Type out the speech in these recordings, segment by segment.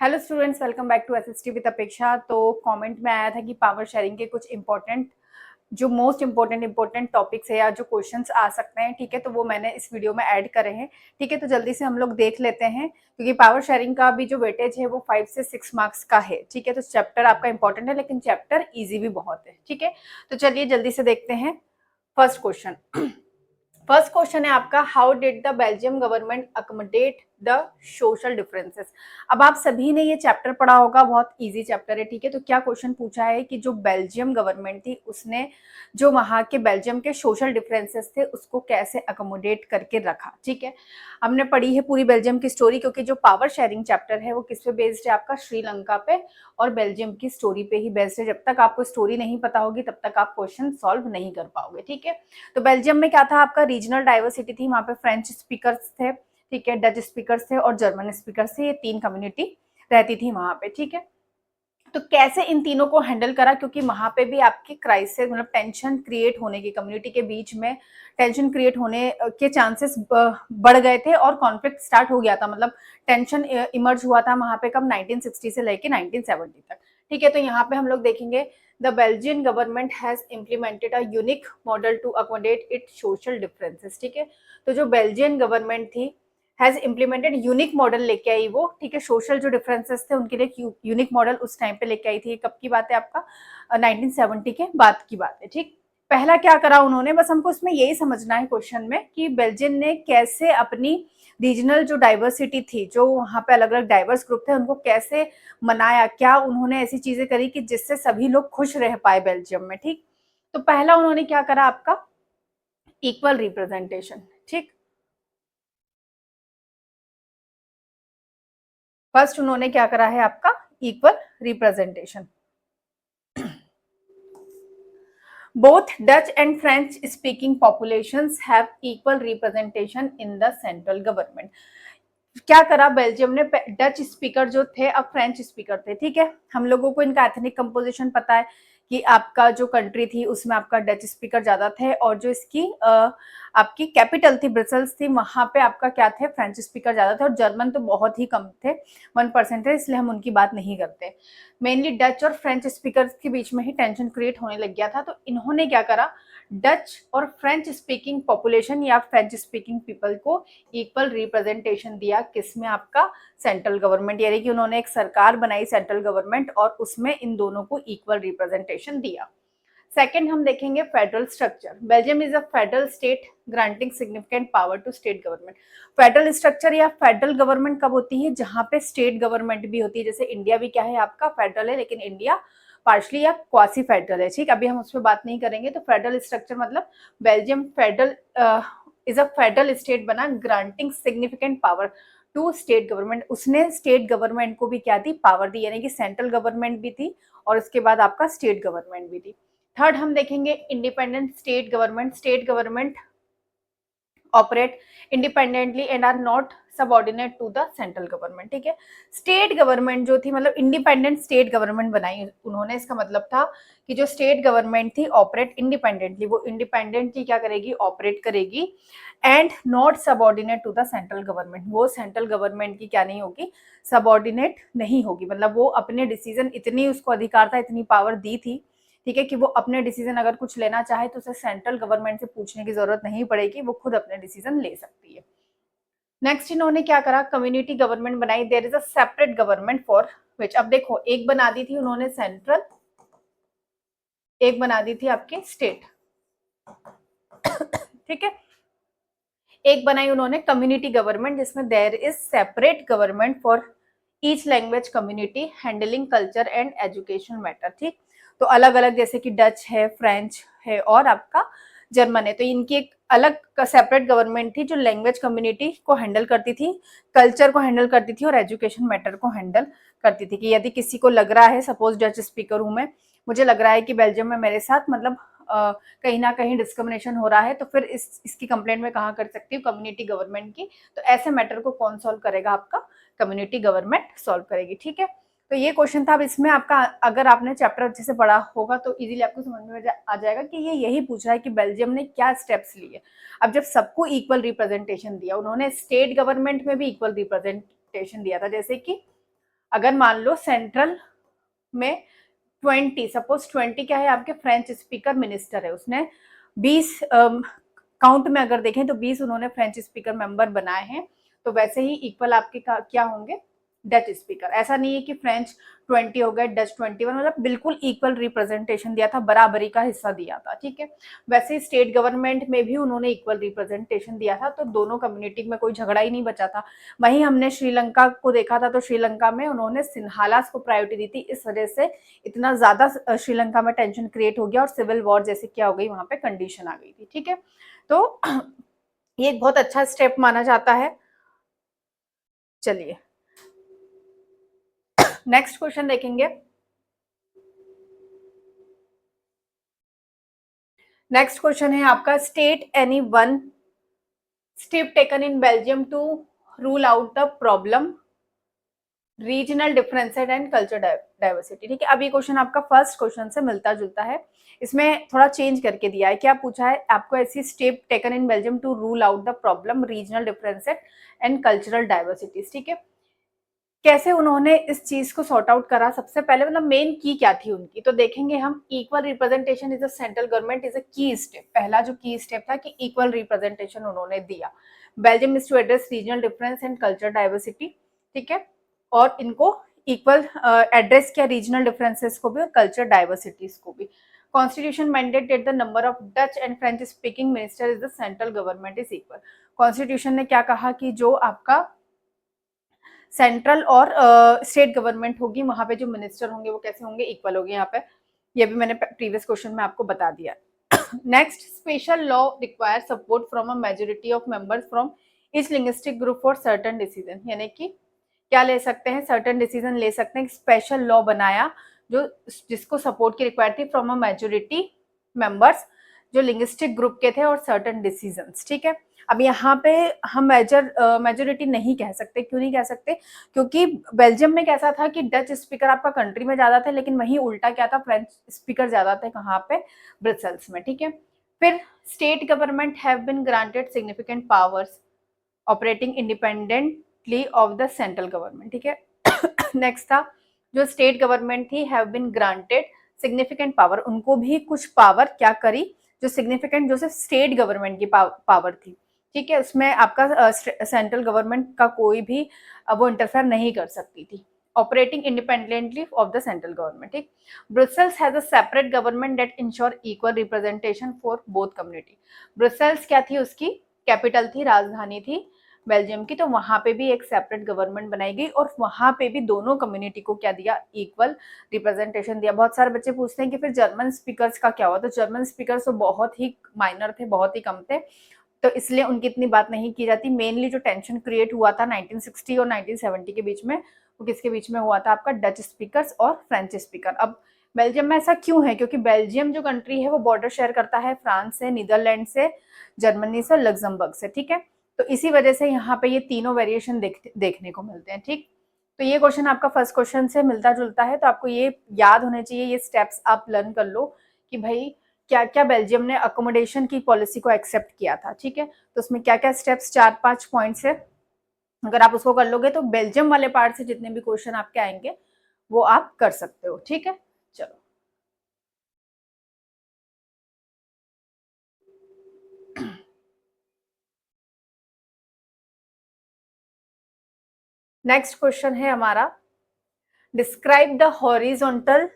Hello students, welcome back to SST with Apeksha. तो comment में आया था कि पावर शेयरिंग के कुछ इंपॉर्टेंट जो मोस्ट इंपॉर्टेंट टॉपिक्स है या जो क्वेश्चंस आ सकते हैं, ठीक है, तो वो मैंने इस वीडियो में ऐड करे हैं। ठीक है, तो जल्दी से हम लोग देख लेते हैं क्योंकि पावर शेयरिंग का भी जो वेटेज है वो 5 से 6 मार्क्स का है। ठीक है, तो चैप्टर आपका इंपॉर्टेंट है लेकिन चैप्टर ईजी भी बहुत है। ठीक है, तो चलिए जल्दी से देखते हैं फर्स्ट क्वेश्चन। फर्स्ट क्वेश्चन है आपका, how did the Belgium government accommodate the social differences. अब आप सभी ने ये चैप्टर पढ़ा होगा, बहुत इजी चैप्टर है। ठीक है, तो क्या क्वेश्चन पूछा है कि जो बेल्जियम गवर्नमेंट थी उसने जो वहां के बेल्जियम के सोशल डिफरेंसेस थे उसको कैसे अकोमोडेट करके रखा। ठीक है, हमने पढ़ी है पूरी बेल्जियम की स्टोरी क्योंकि जो पावर शेयरिंग चैप्टर है वो किस पे बेस्ड है आपका, श्रीलंका पे और बेल्जियम की स्टोरी पे ही बेस्ड है। जब तक आपको स्टोरी नहीं पता होगी तब तक आप क्वेश्चन सॉल्व नहीं कर पाओगे। ठीक है, तो बेल्जियम में क्या था आपका, रीजनल डाइवर्सिटी थी, वहां पे फ्रेंच स्पीकर्स थे, ठीक है, डच स्पीकर्स थे और जर्मन स्पीकर्स थे। ये 3 कम्युनिटी रहती थी वहां पे। ठीक है, तो कैसे इन तीनों को हैंडल करा, क्योंकि वहां पे भी आपकी क्राइसिस मतलब टेंशन क्रिएट होने की, कम्युनिटी के बीच में टेंशन क्रिएट होने के चांसेस बढ़ गए थे और कॉन्फ्लिक्ट स्टार्ट हो गया था। मतलब टेंशन इमर्ज हुआ था वहां पे कब, 1960 से लेके 1970 तक। ठीक है, तो यहाँ पे हम लोग देखेंगे, the Belgian government has implemented a unique model to accommodate it social differences. ठीक है, तो जो बेल्जियन गवर्नमेंट थी हैज इम्प्लीमेंटेड यूनिक मॉडल लेके आई वो। ठीक है, सोशल जो डिफरेंसेस थे उनके लिए यूनिक मॉडल उस टाइम पे लेके आई थी। कब की बात है आपका, 1970 के बाद की बात है। ठीक, पहला क्या करा उन्होंने, बस हमको इसमें यही समझना है क्वेश्चन में कि बेल्जियम ने कैसे अपनी रीजनल जो डाइवर्सिटी थी, जो वहां पे अलग अलग डाइवर्स ग्रुप थे, उनको कैसे मनाया, क्या उन्होंने ऐसी चीजें करी कि जिससे सभी लोग खुश रह पाए बेल्जियम में। ठीक, तो पहला उन्होंने क्या करा आपका, इक्वल रिप्रेजेंटेशन। ठीक, फर्स्ट उन्होंने क्या करा है आपका, equal representation. Both Dutch and French speaking populations have equal representation in the central government. क्या करा बेल्जियम ने, डच स्पीकर जो थे अब फ्रेंच स्पीकर थे। ठीक है, हम लोगों को इनका एथनिक कंपोजिशन पता है कि आपका जो कंट्री थी उसमें आपका डच स्पीकर ज्यादा थे और जो इसकी आपकी कैपिटल थी ब्रसल्स थी, वहां पे आपका क्या थे, फ्रेंच स्पीकर ज्यादा थे और जर्मन तो बहुत ही कम थे, 1% थे, इसलिए हम उनकी बात नहीं करते। मेनली डच और फ्रेंच स्पीकर के बीच में ही टेंशन क्रिएट होने लग गया था। तो इन्होंने क्या करा, डच और फ्रेंच स्पीकिंग पॉपुलेशन या फ्रेंच स्पीकिंग पीपल को इक्वल रिप्रेजेंटेशन दिया, किसमें आपका, सेंट्रल गवर्नमेंट, यानी कि उन्होंने एक सरकार बनाई सेंट्रल गवर्नमेंट और उसमें इन दोनों को इक्वल रिप्रेजेंटेशन दिया। सेकेंड हम देखेंगे federal structure. Belgium is a federal state granting significant power to state government. Federal structure या फेडरल गवर्नमेंट कब होती है, जहां पे स्टेट गवर्नमेंट भी होती है। जैसे इंडिया भी क्या है आपका, फेडरल है, लेकिन इंडिया पार्शली या क्वासी फेडरल है। ठीक, अभी हम उस पर बात नहीं करेंगे। तो फेडरल स्ट्रक्चर मतलब Belgium federal is a federal state बना, granting significant power to state government. उसने स्टेट गवर्नमेंट को भी क्या दी, पावर दी, यानी कि सेंट्रल गवर्नमेंट भी थी और उसके बाद आपका स्टेट गवर्नमेंट भी थी। थर्ड हम देखेंगे independent state government. State government operate independently and are not subordinate to the central government. ठीक है, स्टेट गवर्नमेंट जो थी मतलब इंडिपेंडेंट स्टेट गवर्नमेंट बनाई उन्होंने। इसका मतलब था कि जो स्टेट गवर्नमेंट थी ऑपरेट इंडिपेंडेंटली, वो इंडिपेंडेंटली क्या करेगी, ऑपरेट करेगी and not subordinate to the central government. वो सेंट्रल गवर्नमेंट की क्या नहीं होगी, सबऑर्डिनेट नहीं होगी। मतलब वो अपने डिसीजन, इतनी उसको अधिकार था, इतनी पावर दी थी, ठीक है, कि वो अपने डिसीजन अगर कुछ लेना चाहे तो उसे सेंट्रल गवर्नमेंट से पूछने की जरूरत नहीं पड़ेगी, वो खुद अपने डिसीजन ले सकती है। नेक्स्ट इन्होंने क्या करा, कम्युनिटी गवर्नमेंट बनाई। There is a separate government for which. अब देखो, एक बना दी थी उन्होंने सेंट्रल, एक बना दी थी आपकी स्टेट। ठीक है, एक बनाई उन्होंने कम्युनिटी गवर्नमेंट जिसमें there is separate government for each language community handling culture and education matter. ठीक, तो अलग अलग, जैसे कि डच है, फ्रेंच है और आपका जर्मन है, तो इनकी एक अलग सेपरेट गवर्नमेंट थी जो लैंग्वेज कम्युनिटी को हैंडल करती थी, कल्चर को हैंडल करती थी और एजुकेशन मैटर को हैंडल करती थी। कि यदि किसी को लग रहा है, सपोज डच स्पीकर हूं मैं, मुझे लग रहा है कि बेल्जियम में मेरे साथ मतलब कहीं ना कहीं डिस्क्रिमिनेशन हो रहा है, तो फिर इसकी कंप्लेंट मैं कहाँ कर सकती हूँ, कम्युनिटी गवर्नमेंट की। तो ऐसे मैटर को कौन सॉल्व करेगा, आपका कम्युनिटी गवर्नमेंट सॉल्व करेगी। ठीक है, तो ये क्वेश्चन था। अब इसमें आपका, अगर आपने चैप्टर अच्छे से पढ़ा होगा तो इजीली आपको समझ में आ जाएगा कि ये यही पूछ रहा है कि बेल्जियम ने क्या स्टेप्स लिए। अब जब सबको इक्वल रिप्रेजेंटेशन दिया, उन्होंने स्टेट गवर्नमेंट में भी इक्वल रिप्रेजेंटेशन दिया था, जैसे कि अगर मान लो सेंट्रल में 20, सपोज 20 क्या है आपके फ्रेंच स्पीकर मिनिस्टर है, उसने 20 काउंट में अगर देखें तो 20 उन्होंने फ्रेंच स्पीकर मेंबर बनाए हैं, तो वैसे ही इक्वल आपके क्या होंगे डच स्पीकर। ऐसा नहीं है कि फ्रेंच 20 हो गए डच 21, मतलब बिल्कुल इक्वल रिप्रेजेंटेशन दिया था, बराबरी का हिस्सा दिया था, ठीक है। वैसे स्टेट गवर्नमेंट में भी उन्होंने इक्वल रिप्रेजेंटेशन दिया था, तो दोनों कम्युनिटी में कोई झगड़ा ही नहीं बचा था। वहीं हमने श्रीलंका को देखा था, तो श्रीलंका में उन्होंने सिन्हालास को प्रायोरिटी दी थी, इस वजह से इतना ज्यादा श्रीलंका में टेंशन क्रिएट हो गया और सिविल वॉर जैसे क्या हो गई वहां पे कंडीशन आ गई थी, ठीक है। तो ये एक बहुत अच्छा स्टेप माना जाता है। चलिए नेक्स्ट क्वेश्चन देखेंगे। नेक्स्ट क्वेश्चन है आपका, state any one step taken in Belgium to rule out the problem regional differences and culture diversity, ठीक है। अब ये क्वेश्चन आपका फर्स्ट क्वेश्चन से मिलता जुलता है, इसमें थोड़ा चेंज करके दिया है। क्या पूछा है आपको, ऐसी step taken in Belgium to rule out the problem regional differences and cultural diversities, ठीक है। कैसे उन्होंने इस चीज को सॉर्ट आउट करा, सबसे पहले मतलब मेन की क्या थी उनकी, तो देखेंगे हम। Equal representation is a central government is a की स्टेप, पहला जो की स्टेप था कि इक्वल रिप्रेजेंटेशन उन्होंने दिया। Belgium is to address regional difference and culture diversity, ठीक है, और इनको इक्वल एड्रेस किया रीजनल डिफरेंसेस को भी और कल्चर डाइवर्सिटीज को भी। Constitution mandated the number of Dutch and French speaking minister is the central government is equal. Constitution ने क्या कहा कि जो आपका सेंट्रल और स्टेट गवर्नमेंट होगी, वहां पे जो मिनिस्टर होंगे वो कैसे होंगे, इक्वल होंगे यहाँ पे। ये भी मैंने प्रीवियस क्वेश्चन में आपको बता दिया। Next, special law require support from a majority of members from each linguistic group for certain decision, यानी कि क्या ले सकते हैं, सर्टेन डिसीजन ले सकते हैं। स्पेशल लॉ बनाया जो जिसको सपोर्ट की रिक्वायर थी फ्रॉम अ मेजोरिटी मेंबर्स जो लिंग्विस्टिक ग्रुप के थे और सर्टेन डिसीजंस, ठीक है। अब यहाँ पे हम मेजोरिटी नहीं कह सकते, क्यों नहीं कह सकते, क्योंकि बेल्जियम में कैसा था कि डच स्पीकर आपका कंट्री में ज्यादा थे, लेकिन वहीं उल्टा क्या था, फ्रेंच स्पीकर ज्यादा थे कहाँ पे, ब्रसेल्स में, ठीक है। फिर state government have been granted significant powers operating independently of the central government, ठीक है। नेक्स्ट था जो स्टेट गवर्नमेंट थी have been granted significant power, उनको भी कुछ पावर क्या करी जो सिग्निफिकेंट, जो सिर्फ स्टेट गवर्नमेंट की पावर थी, ठीक है। उसमें आपका सेंट्रल गवर्नमेंट का कोई भी वो इंटरफेयर नहीं कर सकती थी। Operating independently of the central government, ठीक। Brussels has a separate government that ensure equal representation for both community. Brussels क्या थी, उसकी कैपिटल थी, राजधानी थी बेल्जियम की, तो वहां पे भी एक सेपरेट गवर्नमेंट बनाई गई और वहां पे भी दोनों कम्युनिटी को क्या दिया, इक्वल रिप्रेजेंटेशन दिया। बहुत सारे बच्चे पूछते हैं कि फिर जर्मन स्पीकर्स का क्या हुआ, तो जर्मन स्पीकर्स तो बहुत ही माइनर थे, बहुत ही कम थे, तो इसलिए उनकी इतनी बात नहीं की जाती। मेनली जो टेंशन क्रिएट हुआ था 1960 और 1970 के बीच में, वो किसके बीच में हुआ था, आपका डच स्पीकर्स और फ्रेंच स्पीकर। अब बेल्जियम में ऐसा क्यों है, क्योंकि बेल्जियम जो कंट्री है वो बॉर्डर शेयर करता है फ्रांस से, नीदरलैंड से, जर्मनी से, लग्जमबर्ग से, ठीक है। तो इसी वजह से यहाँ पे ये तीनों वेरिएशन देखने को मिलते हैं, ठीक। तो ये क्वेश्चन आपका फर्स्ट क्वेश्चन से मिलता जुलता है, तो आपको ये याद होने चाहिए, ये स्टेप्स आप लर्न कर लो कि भाई क्या क्या बेल्जियम ने अकोमोडेशन की पॉलिसी को एक्सेप्ट किया था, ठीक है। तो उसमें क्या क्या स्टेप्स, 4-5 पॉइंट्स है, अगर आप उसको कर लोगे तो बेल्जियम वाले पार्ट से जितने भी क्वेश्चन आपके आएंगे वो आप कर सकते हो, ठीक है। चलो नेक्स्ट क्वेश्चन है हमारा, describe the horizontal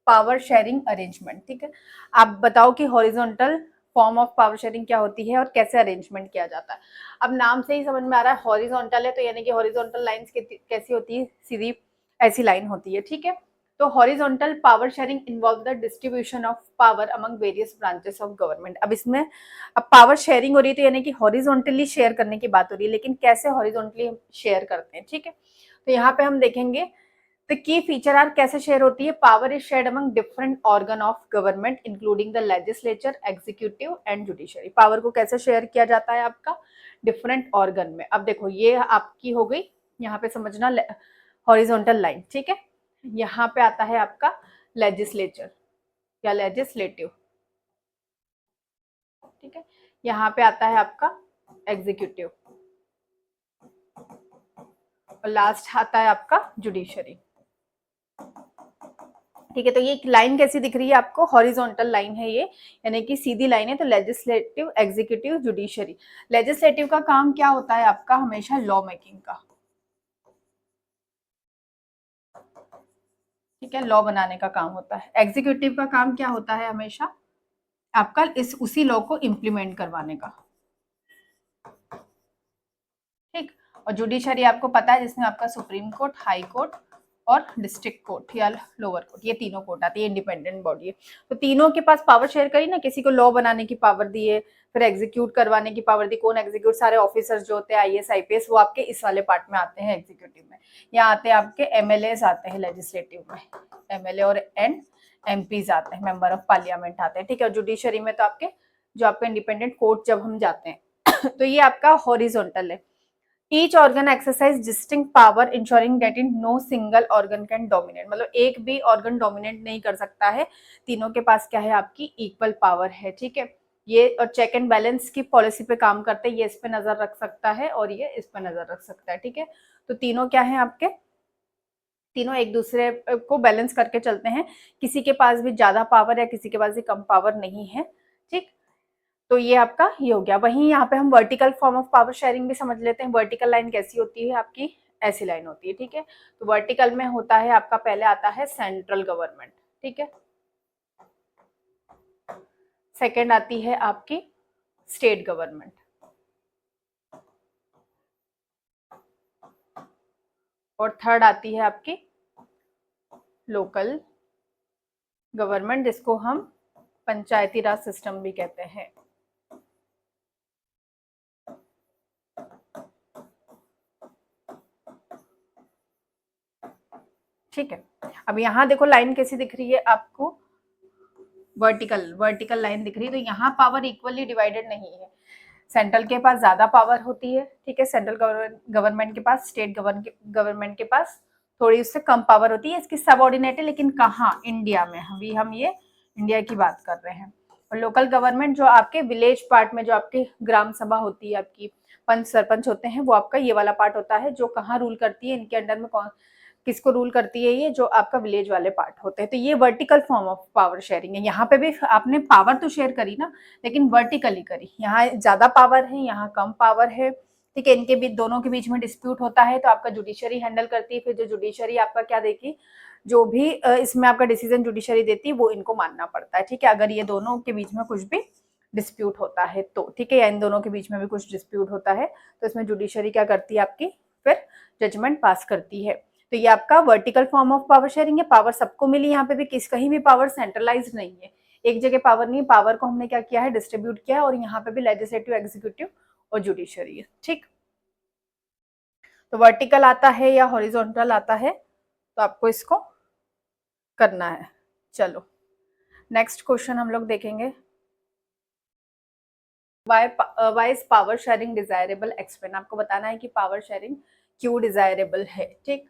power sharing arrangement, ठीक है। आप बताओ कि horizontal form of power sharing क्या होती है और कैसे अरेंजमेंट किया जाता है। अब नाम से ही समझ में आ रहा है हॉरिजॉन्टल है, तो यानी कि हॉरिजॉन्टल लाइंस कैसी होती है, सीधी ऐसी लाइन होती है, ठीक है। तो horizontal power sharing involve the distribution of power among various branches of government. अब इसमें अब पावर शेयरिंग हो रही है, तो यानी कि हॉरिजॉन्टली शेयर करने की बात हो रही है, लेकिन कैसे हॉरिजॉन्टली शेयर करते हैं, ठीक है। तो यहाँ पे हम देखेंगे The key feature are कैसे शेयर होती है, power is shared among different organ of government including the legislature, executive and judiciary। Power को कैसे शेयर किया जाता है आपका डिफरेंट ऑर्गन में। अब देखो ये आपकी हो गई, यहाँ पे समझना हॉरिजॉन्टल लाइन, ठीक है। यहाँ पे आता है आपका लेजिस्लेचर या लेजिस्लेटिव, ठीक है। यहाँ पे आता है आपका एग्जीक्यूटिव और लास्ट आता है आपका जुडिशरी। ठीक है, तो ये लाइन कैसी दिख रही है आपको, हॉरिजॉन्टल लाइन है ये, यानी कि सीधी लाइन है। तो लेजिस्लेटिव, एग्जीक्यूटिव, जुडिशरी। लेजिस्लेटिव का काम क्या होता है आपका, हमेशा लॉ मेकिंग का, ठीक है, लॉ बनाने का काम होता है। एग्जीक्यूटिव का काम क्या होता है, हमेशा आपका इस उसी लॉ को इम्प्लीमेंट करवाने का, ठीक। और जुडिशरी आपको पता है, जिसमें आपका सुप्रीम कोर्ट, हाई कोर्ट और डिस्ट्रिक्ट कोर्ट या लोअर कोर्ट, ये तीनों कोर्ट आती है, इंडिपेंडेंट बॉडी है। तो तीनों के पास पावर शेयर करी ना, किसी को लॉ बनाने की पावर दी है, फिर एग्जीक्यूट करवाने की पावर दी। कौन एग्जीक्यूट, सारे ऑफिसर्स जो होते हैं आईएएस आईपीएस, वो आपके इस वाले पार्ट में आते हैं, एग्जीक्यूटिव में। यहाँ आते हैं आपके एमएलए आते हैं लेजिस्लेटिव में, एमएलए और एमपीज आते हैं, मेंबर ऑफ पार्लियामेंट आते हैं, ठीक है। और जुडिशरी में तो आपके जो आपके इंडिपेंडेंट कोर्ट जब हम जाते हैं तो ये आपका हॉरिजॉन्टल है। Each organ exercise distinct power ensuring that in no single organ can dominate, मतलब एक भी organ dominate नहीं कर सकता है, तीनों के पास क्या है, आपकी equal power है, ठीक है। ये और चेक एंड बैलेंस की पॉलिसी पे काम करते हैं, ये इस पे नजर रख सकता है और ये इस पे नजर रख सकता है, ठीक है। तो तीनों क्या है आपके, तीनों एक दूसरे को बैलेंस करके चलते हैं, किसी के पास भी ज्यादा पावर है, किसी के पास भी कम पावर नहीं है, ठीक। तो ये आपका ये हो गया। वहीं यहाँ पे हम vertical form of power sharing भी समझ लेते हैं। वर्टिकल लाइन कैसी होती है आपकी, ऐसी लाइन होती है, ठीक है। तो वर्टिकल में होता है आपका, पहले आता है सेंट्रल गवर्नमेंट, ठीक है। सेकंड आती है आपकी स्टेट गवर्नमेंट, और थर्ड आती है आपकी लोकल गवर्नमेंट, जिसको हम पंचायती राज सिस्टम भी कहते हैं। ठीक है, अब यहाँ देखो लाइन कैसी दिख रही है आपको, वर्टिकल लाइन दिख रही है। तो यहाँ पावर इक्वली डिवाइडेड नहीं है, सेंट्रल के पास ज्यादा पावर होती है, ठीक है, सेंट्रल गवर्नमेंट के पास, स्टेट गवर्नमेंट के पास थोड़ी उससे कम पावर होती है, इसकी सबऑर्डिनेट है, लेकिन कहाँ, इंडिया में, अभी हम ये इंडिया की बात कर रहे हैं। और लोकल गवर्नमेंट जो आपके विलेज पार्ट में, जो आपके ग्राम सभा होती है, आपकी पंच सरपंच होते हैं, वो आपका ये वाला पार्ट होता है, जो कहाँ रूल करती है, इनके अंडर में कौन किसको रूल करती है, ये जो आपका विलेज वाले पार्ट होते हैं। तो ये vertical form of power sharing है। यहाँ पे भी आपने पावर तो शेयर करी ना, लेकिन वर्टिकली करी, यहाँ ज्यादा पावर है, यहाँ कम पावर है, ठीक है। इनके बीच, दोनों के बीच में डिस्प्यूट होता है, तो आपका जुडिशरी हैंडल करती है। फिर जो जुडिशरी आपका क्या देगी, जो भी इसमें आपका डिसीजन जुडिशरी देती है, वो इनको मानना पड़ता है, ठीक है। अगर ये दोनों के बीच में कुछ भी डिस्प्यूट होता है तो, ठीक है, या इन दोनों के बीच में भी कुछ डिस्प्यूट होता है, तो इसमें जुडिशरी क्या करती है आपकी, फिर जजमेंट पास करती है। तो ये आपका vertical form of power sharing है। पावर सबको मिली, यहाँ पे भी कहीं भी पावर सेंट्रलाइज नहीं है, एक जगह पावर नहीं, पावर को हमने क्या किया है, डिस्ट्रीब्यूट किया है। और यहाँ पे भी लेजिस्लेटिव, एग्जीक्यूटिव और जुडिशरी है, ठीक। तो वर्टिकल आता है या हॉरिजॉन्टल आता है, तो आपको इसको करना है। चलो नेक्स्ट क्वेश्चन हम लोग देखेंगे, why is power sharing desirable, explain. आपको बताना है कि पावर शेयरिंग क्यों डिजायरेबल है, ठीक,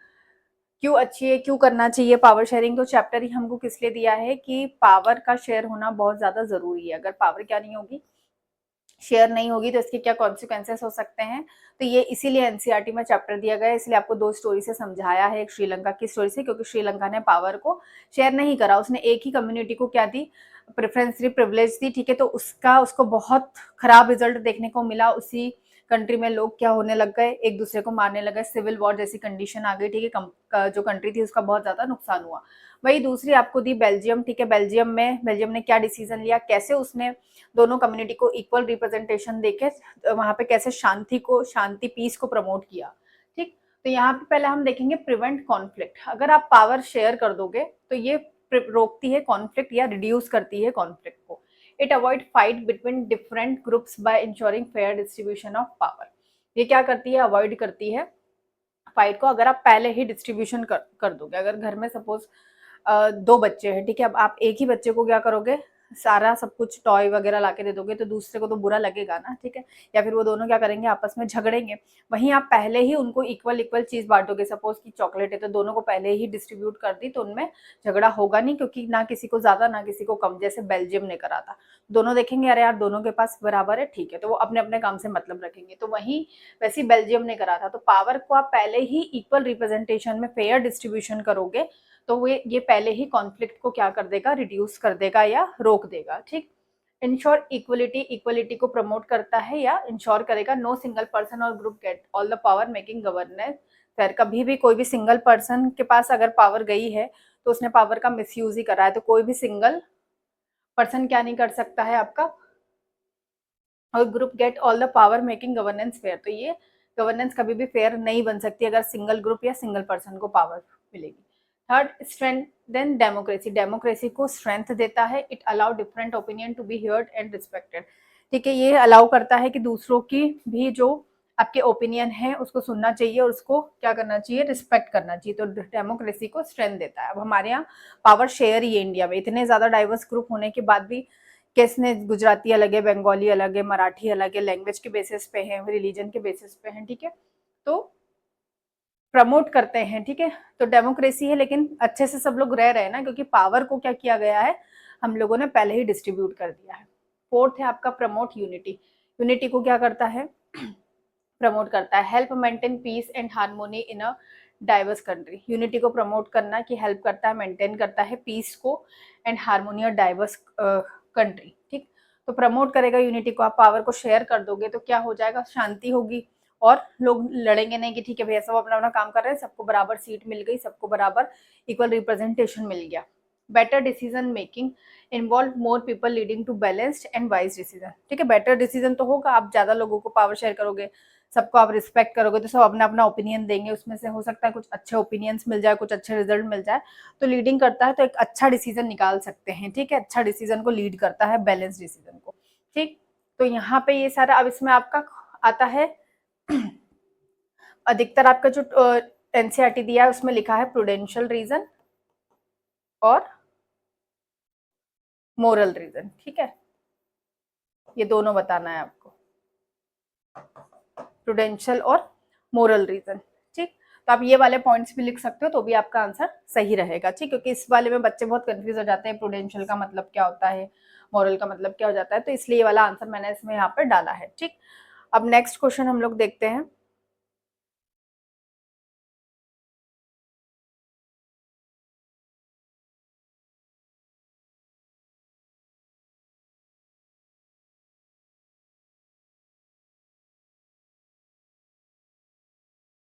क्यों अच्छी है, क्यों करना चाहिए पावर शेयरिंग। तो चैप्टर ही हमको किस लिए दिया है कि पावर का शेयर होना बहुत ज्यादा जरूरी है। अगर पावर क्या नहीं होगी, शेयर नहीं होगी, तो इसके क्या कॉन्सिक्वेंसेस हो सकते हैं। तो ये इसीलिए एनसीईआरटी में चैप्टर दिया गया है, इसलिए आपको दो स्टोरी से समझाया है, एक श्रीलंका की स्टोरी से, क्योंकि श्रीलंका ने पावर को शेयर नहीं करा, उसने एक ही कम्युनिटी को क्या दी, प्रेफरेंस दी, प्रिविलेज दी, ठीक है। तो उसको बहुत खराब रिजल्ट देखने को मिला। उसी कंट्री में लोग क्या होने लग गए, एक दूसरे को मारने लगे, सिविल वॉर जैसी कंडीशन आ गई, ठीक है। जो कंट्री थी उसका बहुत ज्यादा नुकसान हुआ। वही दूसरी आपको दी बेल्जियम, ठीक है। बेल्जियम ने क्या डिसीजन लिया, कैसे उसने दोनों कम्युनिटी को इक्वल रिप्रेजेंटेशन देके वहां पे कैसे शांति पीस को प्रमोट किया, ठीक। तो यहाँ पे पहले हम देखेंगे प्रिवेंट कॉन्फ्लिक्ट। अगर आप पावर शेयर कर दोगे तो ये रोकती है कॉन्फ्लिक्ट या रिड्यूस करती है कॉन्फ्लिक्ट को। It avoid fight between different groups by ensuring fair distribution of power. ये क्या करती है, अवॉइड करती है फाइट को, अगर आप पहले ही डिस्ट्रीब्यूशन कर दोगे। अगर घर में सपोज दो बच्चे हैं, ठीक है, अब आप एक ही बच्चे को क्या करोगे, सारा सब कुछ टॉय वगैरह ला के दे दोगे तो दूसरे को तो बुरा लगेगा ना, ठीक है। या फिर वो दोनों क्या करेंगे, आपस में झगड़ेंगे। वहीं आप पहले ही उनको इक्वल इक्वल चीज बांटोगे, सपोज कि चॉकलेट है तो दोनों को पहले ही डिस्ट्रीब्यूट कर दी, तो उनमें झगड़ा होगा नहीं, क्योंकि ना किसी को ज्यादा ना किसी को कम, जैसे बेल्जियम ने करा था। दोनों देखेंगे अरे यार दोनों के पास बराबर है, ठीक है, तो वो अपने अपने काम से मतलब रखेंगे। तो वहीं वैसे बेल्जियम ने करा था। तो पावर को आप पहले ही इक्वल रिप्रेजेंटेशन में फेयर डिस्ट्रीब्यूशन करोगे तो वे ये पहले ही कॉन्फ्लिक्ट को क्या कर देगा, रिड्यूस कर देगा या रोक देगा, ठीक। इंश्योर इक्वलिटी, इक्वलिटी को प्रमोट करता है या इंश्योर करेगा। नो सिंगल पर्सन और group get all the power making governance fair. कभी भी कोई भी सिंगल पर्सन के पास अगर पावर गई है तो उसने पावर का मिसयूज ही करा है, तो कोई भी सिंगल पर्सन क्या नहीं कर सकता है आपका, और group get all the power making governance fair. तो ये गवर्नेंस कभी भी फेयर नहीं बन सकती अगर सिंगल ग्रुप या सिंगल पर्सन को पावर मिलेगी। Third, strengthen democracy. Democracy को स्ट्रेंथ देता है। It allow different opinion to be heard and respected. ठीक है, ये अलाउ करता है कि दूसरों की भी जो आपके ओपिनियन है उसको सुनना चाहिए और उसको क्या करना चाहिए, रिस्पेक्ट करना चाहिए। तो डेमोक्रेसी को स्ट्रेंथ देता है। अब हमारे यहाँ पावर शेयर ही है इंडिया में, इतने ज्यादा डाइवर्स ग्रुप होने के बाद भी किसने, गुजराती अलग है, बंगाली अलग है, मराठी अलग है, लैंग्वेज के बेसिस पे है, रिलीजन के बेसिस पे है, ठीक है, तो प्रमोट करते हैं, ठीक है। तो डेमोक्रेसी है लेकिन अच्छे से सब लोग रह रहे हैं ना, क्योंकि पावर को क्या किया गया है, हम लोगों ने पहले ही डिस्ट्रीब्यूट कर दिया है। फोर्थ है आपका प्रमोट यूनिटी। यूनिटी को क्या करता है, प्रमोट करता है। Help maintain piece and harmony in a diverse country. Unity को प्रमोट करना कि हेल्प करता है, मेंटेन करता है पीस को एंड हार्मोनी और डाइवर्स कंट्री, ठीक। तो प्रमोट करेगा यूनिटी को। आप पावर को शेयर कर दोगे तो क्या हो जाएगा, शांति होगी और लोग लड़ेंगे नहीं कि ठीक है भैया सब अपना अपना काम कर रहे हैं, सबको बराबर सीट मिल गई, सबको बराबर इक्वल रिप्रेजेंटेशन मिल गया। Better decision making involve more people leading to balanced and wise decision. ठीक है, बेटर डिसीजन तो होगा, आप ज्यादा लोगों को पावर शेयर करोगे, सबको आप रिस्पेक्ट करोगे तो सब अपना अपना ओपिनियन देंगे, उसमें से हो सकता है कुछ अच्छे ओपिनियंस मिल जाए, कुछ अच्छे रिजल्ट मिल जाए। तो लीडिंग करता है तो एक अच्छा डिसीजन निकाल सकते हैं, ठीक है, अच्छा डिसीजन को लीड करता है, बैलेंस डिसीजन को, ठीक। तो यहाँ पे ये सारा, अब इसमें आपका आता है अधिकतर आपका जो एनसीईआरटी दिया है उसमें लिखा है प्रूडेंशियल रीजन और मोरल रीजन, ठीक है, ये दोनों बताना है आपको, प्रूडेंशियल और मोरल रीजन, ठीक। तो आप ये वाले पॉइंट्स भी लिख सकते हो तो भी आपका आंसर सही रहेगा, ठीक, क्योंकि इस वाले में बच्चे बहुत कंफ्यूज हो जाते हैं, प्रूडेंशियल का मतलब क्या होता है, मॉरल का मतलब क्या हो जाता है, तो इसलिए ये वाला आंसर मैंने इसमें यहाँ पर डाला है, ठीक। अब नेक्स्ट क्वेश्चन हम लोग देखते हैं।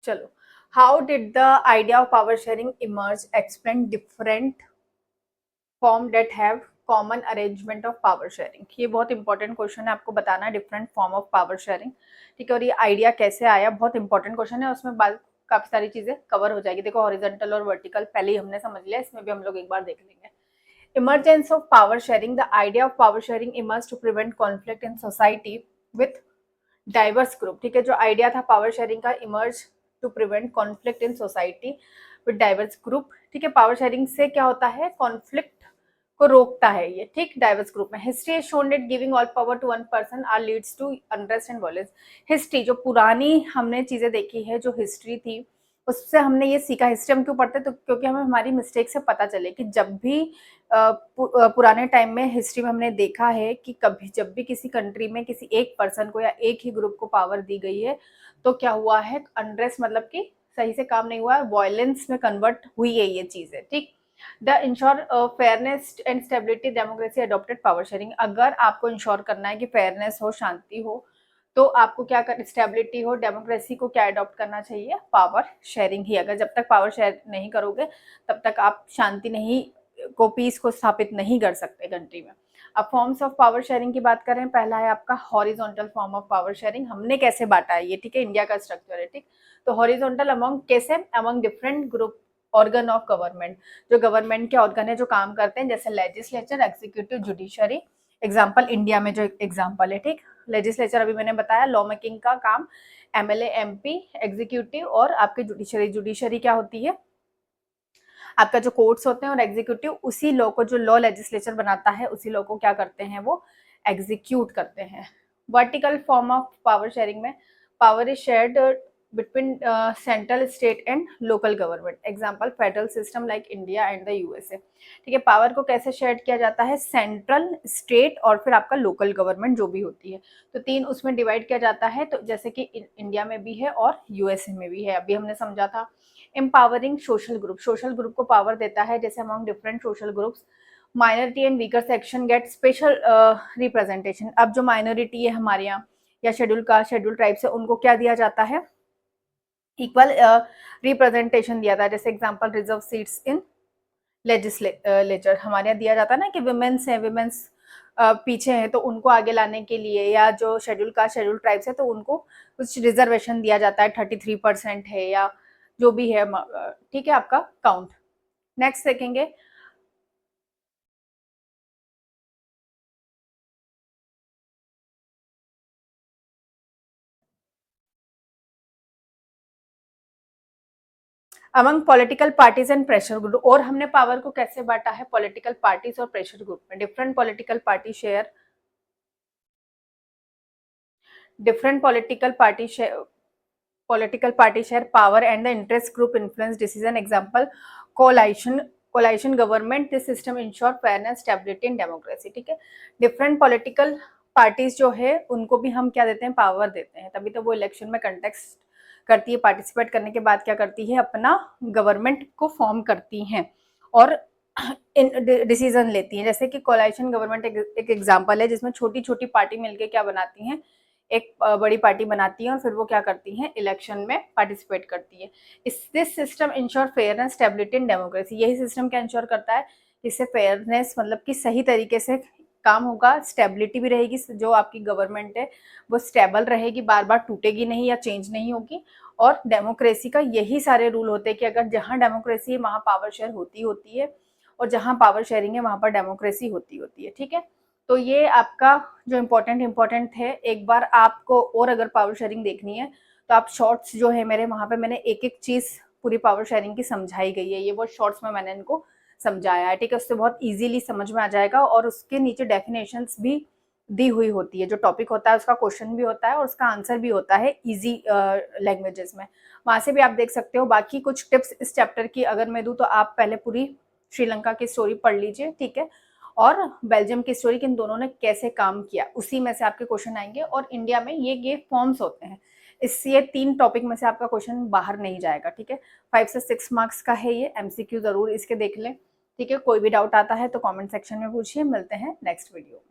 चलो, how did the idea of power sharing emerge, explain different form that have common arrangement of power sharing. ये बहुत इंपॉर्टेंट क्वेश्चन है, आपको बताना है different form of power sharing, ठीक है, और ये आइडिया कैसे आया, बहुत इंपॉर्टेंट क्वेश्चन है, उसमें काफी सारी चीजें कवर हो जाएगी। देखो हॉरिजॉन्टल और वर्टिकल पहले ही हमने समझ लिया, इसमें भी हम लोग एक बार देख लेंगे। Emergence of power sharing, the idea of power sharing emerge to prevent conflict in society with diverse group. ठीक है, जो आइडिया था पावर शेयरिंग का, emerge to prevent conflict in society with diverse group. ठीक है, पावर शेयरिंग से क्या होता है, कॉन्फ्लिक्ट को रोकता है ये, ठीक, डाइवर्स ग्रुप में। History is shown that giving all power to one person or leads to unrest and violence. History, जो पुरानी हमने चीजें देखी है, जो हिस्ट्री थी उससे हमने ये सीखा। हिस्ट्री हम क्यों पढ़ते, तो क्योंकि हमें हमारी मिस्टेक से पता चले कि जब भी पुराने टाइम में हिस्ट्री में हमने देखा है कि कभी जब भी किसी कंट्री में किसी एक पर्सन को या एक ही ग्रुप को पावर दी गई है तो क्या हुआ है, अनरेस्ट, मतलब कि सही से काम नहीं हुआ है, वायलेंस में कन्वर्ट हुई है ये चीजें, ठीक। The ensure fairness and stability democracy adopted power sharing. अगर आपको इंश्योर करना है कि फेयरनेस हो, शांति हो, तो आपको क्या कर, स्टेबिलिटी हो, डेमोक्रेसी को क्या अडॉप्ट करना चाहिए, पावर शेयरिंग ही। अगर जब तक पावर शेयर नहीं करोगे तब तक आप शांति नहीं को, पीस को स्थापित नहीं कर सकते कंट्री में। अब फॉर्म्स ऑफ पावर शेयरिंग की बात करें, पहला है आपका horizontal form of power sharing. हमने कैसे बांटा है ये, ठीक है, इंडिया का स्ट्रक्चर है, ठीक। तो हॉरिजॉन्टल अमंग, कैसे, among different group organ of government, जो गवर्नमेंट के ऑर्गन है जो काम करते हैं, जैसे legislature, executive, judiciary. Example India में जो एग्जाम्पल है, ठीक, लेजिस्लेचर अभी मैंने बताया, लॉ मेकिंग का काम, एमएलए, एमपी, एग्जीक्यूटिव और आपकी जुडिशरी। जुडिशरी क्या होती है, आपका जो कोर्ट्स होते हैं और एग्जीक्यूटिव उसी लॉ को, जो लॉ लेजिस्लेचर बनाता है उसी लॉ को क्या करते हैं, वो एग्जीक्यूट करते हैं। Vertical form of power sharing में power is shared between central state and local government, example federal system like India and the USA. ठीक है, पावर को कैसे शेयर किया जाता है, सेंट्रल, स्टेट और फिर आपका लोकल गवर्नमेंट जो भी होती है, तो तीन उसमें डिवाइड किया जाता है। तो जैसे कि इंडिया में भी है और यूएसए में भी है, अभी हमने समझा था। Empowering social group, social group को पावर देता है, जैसे among different social groups minority and weaker section gate special representation. अब जो माइनॉरिटी है हमारे यहाँ या शेड्यूल कास्ट, शेड्यूल ट्राइब से, उनको क्या दिया जाता है, इक्वल रिप्रेजेंटेशन दिया था। जैसे example reserve seats in legislature हमारे यहाँ दिया जाता है ना कि विमेंस है, विमेंस पीछे हैं तो उनको आगे लाने के लिए, या जो शेड्यूल कास्ट, शेड्यूल ट्राइब्स है तो उनको कुछ रिजर्वेशन दिया जाता है, 33% है या जो भी है, ठीक है, आपका काउंट। नेक्स्ट देखेंगे among political parties and pressure group. और हमने पावर को कैसे बांटा है, पॉलिटिकल पार्टीज और प्रेशर ग्रुप में। Different political party share, different political party share power and the interest group influence decision, example coalition government, this system ensure fairness, stability and democracy। ठीक है, डिफरेंट पॉलिटिकल पार्टीज जो है उनको भी हम क्या देते हैं, पावर देते हैं, तभी तो वो इलेक्शन में कंटेस्ट करती है, पार्टिसिपेट करने के बाद क्या करती है, अपना गवर्नमेंट को फॉर्म करती हैं और डिसीजन लेती हैं। जैसे कि कोलाइशन गवर्नमेंट एक एग्जांपल है, जिसमें छोटी छोटी पार्टी मिलके क्या बनाती हैं, एक बड़ी पार्टी बनाती है और फिर वो क्या करती हैं, इलेक्शन में पार्टिसिपेट करती है। This system ensure fairness, stability and democracy. यही सिस्टम क्या इंश्योर करता है, इससे फेयरनेस मतलब कि सही तरीके से काम होगा, स्टेबिलिटी भी रहेगी, जो आपकी गवर्नमेंट है वो स्टेबल रहेगी, बार बार टूटेगी नहीं या चेंज नहीं होगी। और डेमोक्रेसी का यही सारे रूल होते हैं कि अगर जहाँ डेमोक्रेसी है वहाँ पावर शेयर होती है और जहाँ पावर शेयरिंग है वहाँ पर डेमोक्रेसी होती है। ठीक है, तो ये आपका जो इम्पोर्टेंट थे। एक बार आपको और अगर पावर शेयरिंग देखनी है तो आप शॉर्ट्स जो है मेरे, वहाँ पे मैंने एक एक चीज़ पूरी पावर शेयरिंग की समझाई गई है, ये वो शॉर्ट्स में मैंने इनको समझाया है। ठीक है, उससे बहुत इजीली समझ में आ जाएगा और उसके नीचे डेफिनेशंस भी दी हुई होती है, जो टॉपिक होता है उसका क्वेश्चन भी होता है और उसका आंसर भी होता है इजी लैंग्वेजेस में, वहाँ से भी आप देख सकते हो। बाकी कुछ टिप्स इस चैप्टर की अगर मैं दूँ तो आप पहले पूरी श्रीलंका की स्टोरी पढ़ लीजिए, ठीक है, और बेल्जियम की स्टोरी, कि इन दोनों ने कैसे काम किया, उसी में से आपके क्वेश्चन आएंगे। और इंडिया में ये फॉर्म्स होते हैं, इससे 3 टॉपिक में से आपका क्वेश्चन बाहर नहीं जाएगा। ठीक है, 5 से 6 मार्क्स का है ये, एमसीक्यू जरूर इसके देख लें। ठीक है, कोई भी डाउट आता है तो कमेंट सेक्शन में पूछिए। मिलते हैं नेक्स्ट वीडियो में।